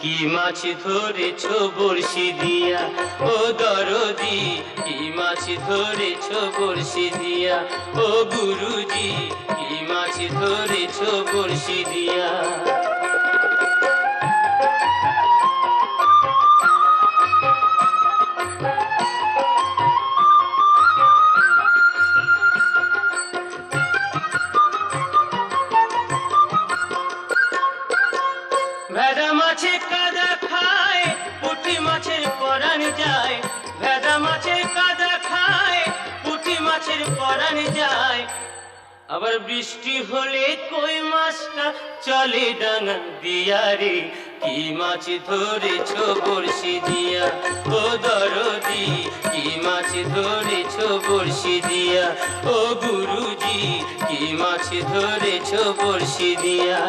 কি মাছ ধরেছো বড়শি দিয়া, ও দরদি কি মাছ ধরেছো বড়শি দিয়া, ও গুরুজি কি মাছ ধরেছো বড়শি দিয়া। ভেদা মাছে কাদা খায়, পুঁটি মাছের পরাণ যায়। ভেদা মাছে কাদা খায়, পুঁটি মাছের পরাণ যায়। আবার বৃষ্টি হলে কই মাছটা চলে ডাঙা দিয়া রে। কি মাছ ধরেছো বড়শি দিয়া, ও দরদি কি মাছ ধরেছো বড়শি দিয়া, ও গুরুজি কি মাছ ধরেছো বড়শি দিয়া।